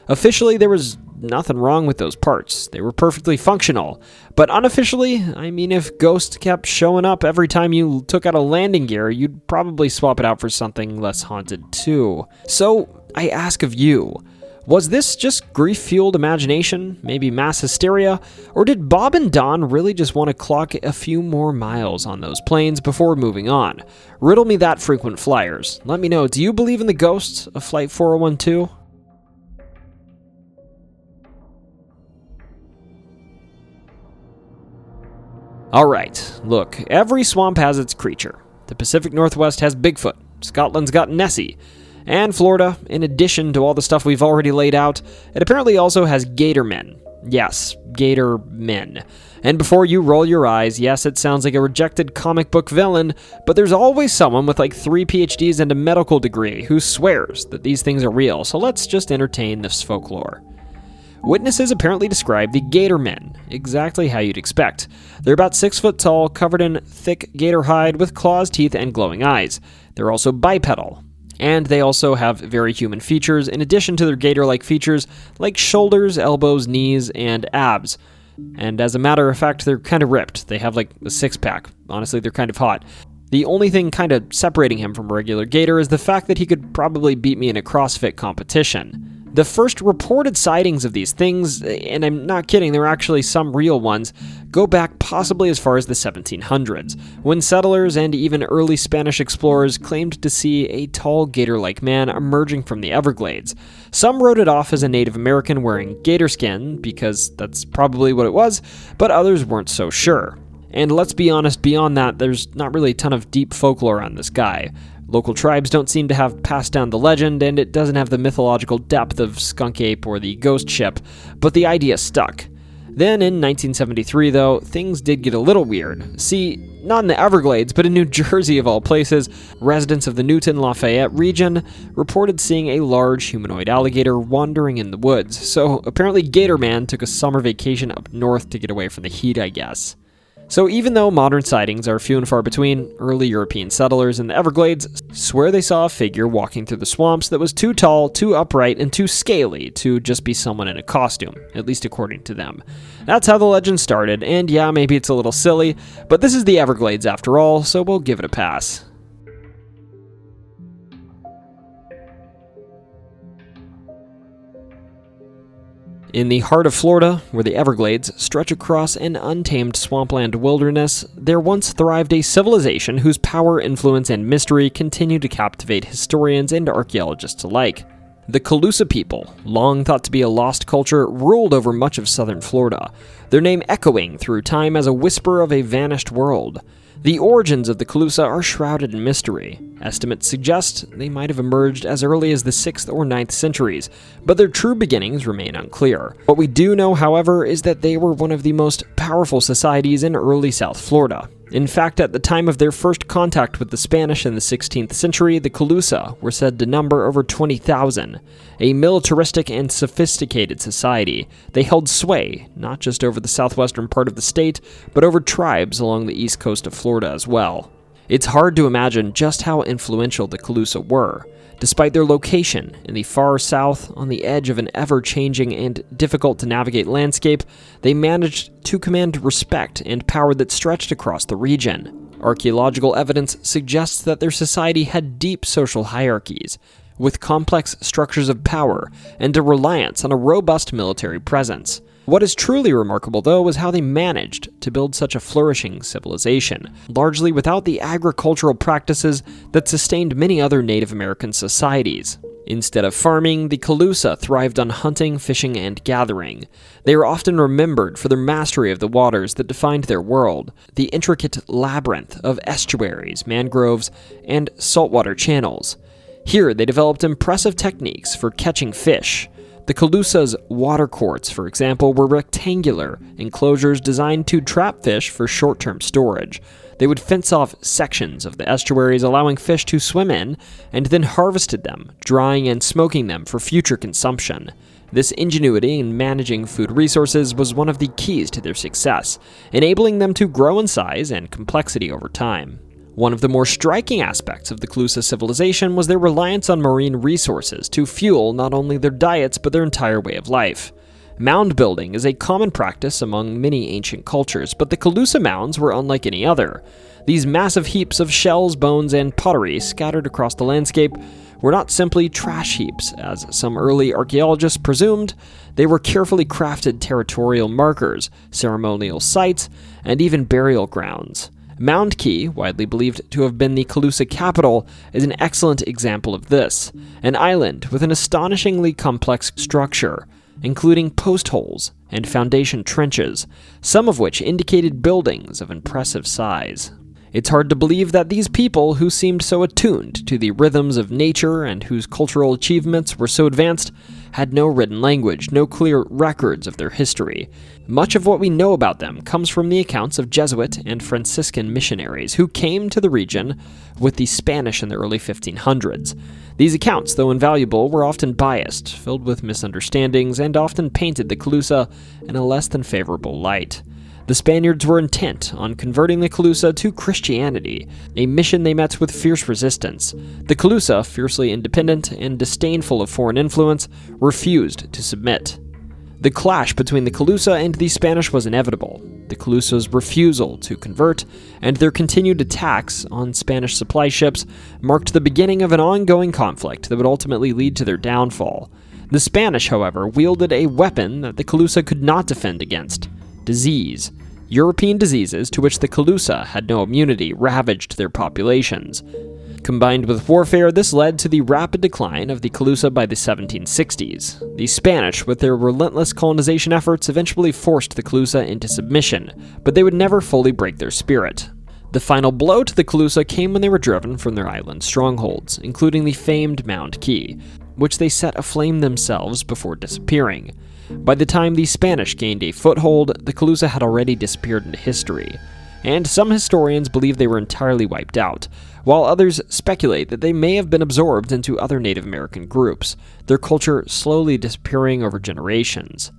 Officially, there was nothing wrong with those parts. They were perfectly functional. But unofficially, I mean, if ghosts kept showing up every time you took out a landing gear, you'd probably swap it out for something less haunted too. So, I ask of you, was this just grief-fueled imagination, maybe mass hysteria, or did Bob and Don really just want to clock a few more miles on those planes before moving on? Riddle me that, frequent flyers. Let me know, do you believe in the ghosts of Flight 401 too? Alright, look, every swamp has its creature. The Pacific Northwest has Bigfoot, Scotland's got Nessie, and Florida, in addition to all the stuff we've already laid out, it apparently also has Gator Men. Yes, Gator Men. And before you roll your eyes, yes, it sounds like a rejected comic book villain, but there's always someone with like 3 PhDs and a medical degree who swears that these things are real, so let's just entertain this folklore. Witnesses apparently describe the Gator Men exactly how you'd expect. They're about 6 foot tall, covered in thick gator hide with claws, teeth, and glowing eyes. They're also bipedal. And they also have very human features in addition to their gator-like features like shoulders, elbows, knees, and abs. And as a matter of fact, they're kind of ripped. They have like a 6-pack. Honestly, they're kind of hot. The only thing kind of separating him from a regular gator is the fact that he could probably beat me in a CrossFit competition. The first reported sightings of these things, and I'm not kidding, there are actually some real ones, go back possibly as far as the 1700s, when settlers and even early Spanish explorers claimed to see a tall gator-like man emerging from the Everglades. Some wrote it off as a Native American wearing gator skin, because that's probably what it was, but others weren't so sure. And let's be honest, beyond that, there's not really a ton of deep folklore on this guy. Local tribes don't seem to have passed down the legend, and it doesn't have the mythological depth of Skunk Ape or the Ghost Ship, but the idea stuck. Then in 1973, though, things did get a little weird. See, not in the Everglades, but in New Jersey of all places, residents of the Newton-Lafayette region reported seeing a large humanoid alligator wandering in the woods, so apparently Gator Man took a summer vacation up north to get away from the heat, I guess. So even though modern sightings are few and far between, early European settlers in the Everglades swear they saw a figure walking through the swamps that was too tall, too upright, and too scaly to just be someone in a costume, at least according to them. That's how the legend started, and yeah, maybe it's a little silly, but this is the Everglades after all, so we'll give it a pass. In the heart of Florida, where the Everglades stretch across an untamed swampland wilderness, there once thrived a civilization whose power, influence, and mystery continue to captivate historians and archaeologists alike. The Calusa people, long thought to be a lost culture, ruled over much of southern Florida, their name echoing through time as a whisper of a vanished world. The origins of the Calusa are shrouded in mystery. Estimates suggest they might have emerged as early as the 6th or 9th centuries, but their true beginnings remain unclear. What we do know, however, is that they were one of the most powerful societies in early South Florida. In fact, at the time of their first contact with the Spanish in the 16th century, the Calusa were said to number over 20,000. A militaristic and sophisticated society, they held sway not just over the southwestern part of the state, but over tribes along the east coast of Florida as well. It's hard to imagine just how influential the Calusa were. Despite their location in the far south on the edge of an ever-changing and difficult-to-navigate landscape, they managed to command respect and power that stretched across the region. Archaeological evidence suggests that their society had deep social hierarchies, with complex structures of power and a reliance on a robust military presence. What is truly remarkable, though, is how they managed to build such a flourishing civilization, largely without the agricultural practices that sustained many other Native American societies. Instead of farming, the Calusa thrived on hunting, fishing, and gathering. They are often remembered for their mastery of the waters that defined their world, the intricate labyrinth of estuaries, mangroves, and saltwater channels. Here, they developed impressive techniques for catching fish. The Calusa's water courts, for example, were rectangular enclosures designed to trap fish for short-term storage. They would fence off sections of the estuaries, allowing fish to swim in, and then harvested them, drying and smoking them for future consumption. This ingenuity in managing food resources was one of the keys to their success, enabling them to grow in size and complexity over time. One of the more striking aspects of the Calusa civilization was their reliance on marine resources to fuel not only their diets but their entire way of life. Mound building is a common practice among many ancient cultures, but the Calusa mounds were unlike any other. These massive heaps of shells, bones, and pottery scattered across the landscape were not simply trash heaps, as some early archaeologists presumed. They were carefully crafted territorial markers, ceremonial sites, and even burial grounds. Mound Key, widely believed to have been the Calusa capital, is an excellent example of this, an island with an astonishingly complex structure, including post holes and foundation trenches, some of which indicated buildings of impressive size. It's hard to believe that these people, who seemed so attuned to the rhythms of nature and whose cultural achievements were so advanced, had no written language, no clear records of their history. Much of what we know about them comes from the accounts of Jesuit and Franciscan missionaries who came to the region with the Spanish in the early 1500s. These accounts, though invaluable, were often biased, filled with misunderstandings, and often painted the Calusa in a less than favorable light. The Spaniards were intent on converting the Calusa to Christianity, a mission they met with fierce resistance. The Calusa, fiercely independent and disdainful of foreign influence, refused to submit. The clash between the Calusa and the Spanish was inevitable. The Calusa's refusal to convert and their continued attacks on Spanish supply ships marked the beginning of an ongoing conflict that would ultimately lead to their downfall. The Spanish, however, wielded a weapon that the Calusa could not defend against: disease. European diseases to which the Calusa had no immunity ravaged their populations. Combined with warfare, this led to the rapid decline of the Calusa by the 1760s. The Spanish, with their relentless colonization efforts, eventually forced the Calusa into submission, but they would never fully break their spirit. The final blow to the Calusa came when they were driven from their island strongholds, including the famed Mound Key, which they set aflame themselves before disappearing. By the time the Spanish gained a foothold, the Calusa had already disappeared into history, and some historians believe they were entirely wiped out, while others speculate that they may have been absorbed into other Native American groups, their culture slowly disappearing over generations.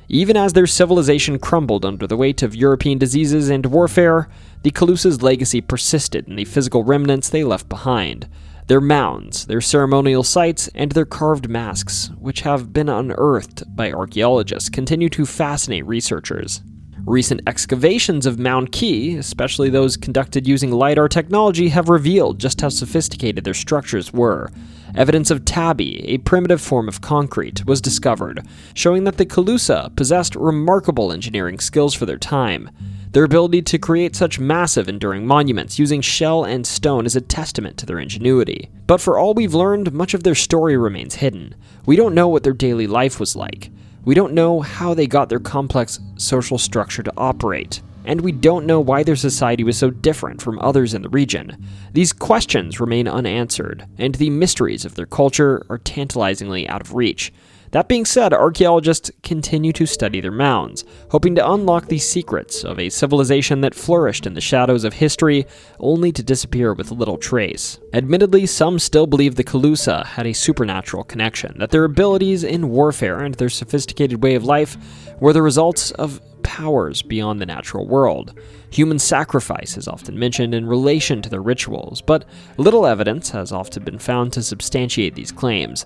Even as their civilization crumbled under the weight of European diseases and warfare, the Calusa's legacy persisted in the physical remnants they left behind. Their mounds, their ceremonial sites, and their carved masks, which have been unearthed by archaeologists, continue to fascinate researchers. Recent excavations of Mound Key, especially those conducted using LiDAR technology, have revealed just how sophisticated their structures were. Evidence of tabi, a primitive form of concrete, was discovered, showing that the Calusa possessed remarkable engineering skills for their time. Their ability to create such massive, enduring monuments using shell and stone is a testament to their ingenuity. But for all we've learned, much of their story remains hidden. We don't know what their daily life was like. We don't know how they got their complex social structure to operate. And we don't know why their society was so different from others in the region. These questions remain unanswered, and the mysteries of their culture are tantalizingly out of reach. That being said, archaeologists continue to study their mounds, hoping to unlock the secrets of a civilization that flourished in the shadows of history, only to disappear with little trace. Admittedly, some still believe the Calusa had a supernatural connection, that their abilities in warfare and their sophisticated way of life were the results of powers beyond the natural world. Human sacrifice is often mentioned in relation to their rituals, but little evidence has often been found to substantiate these claims.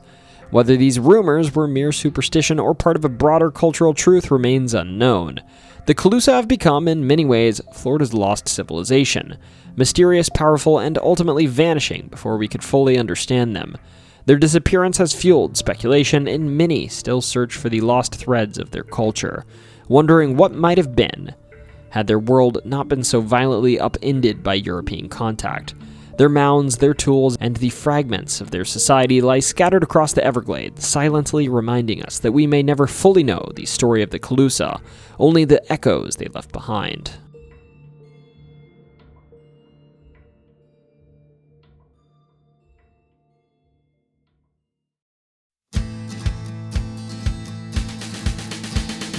Whether these rumors were mere superstition or part of a broader cultural truth remains unknown. The Calusa have become, in many ways, Florida's lost civilization, mysterious, powerful, and ultimately vanishing before we could fully understand them. Their disappearance has fueled speculation, and many still search for the lost threads of their culture, wondering what might have been had their world not been so violently upended by European contact. Their mounds, their tools, and the fragments of their society lie scattered across the Everglades, silently reminding us that we may never fully know the story of the Calusa, only the echoes they left behind.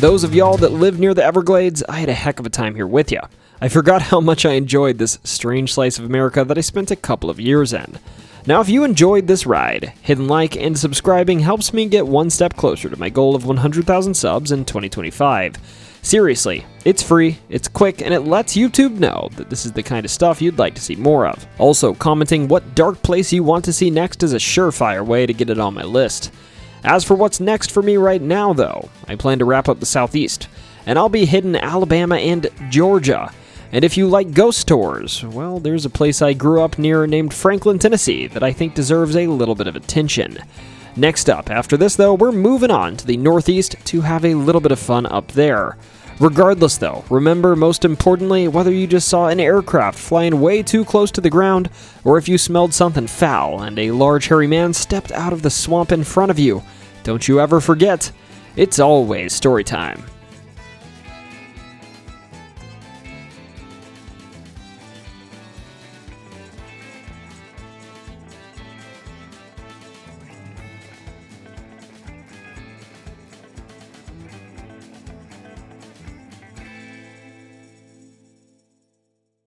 Those of y'all that live near the Everglades, I had a heck of a time here with you. I forgot how much I enjoyed this strange slice of America that I spent a couple of years in. Now, if you enjoyed this ride, hitting like and subscribing helps me get one step closer to my goal of 100,000 subs in 2025. Seriously, it's free, it's quick, and it lets YouTube know that this is the kind of stuff you'd like to see more of. Also, commenting what dark place you want to see next is a surefire way to get it on my list. As for what's next for me right now, though, I plan to wrap up the Southeast, and I'll be hitting Alabama and Georgia. And if you like ghost tours, well, there's a place I grew up near named Franklin, Tennessee that I think deserves a little bit of attention. Next up, after this though, we're moving on to the Northeast to have a little bit of fun up there. Regardless though, remember most importantly, whether you just saw an aircraft flying way too close to the ground, or if you smelled something foul and a large hairy man stepped out of the swamp in front of you, don't you ever forget, it's always story time.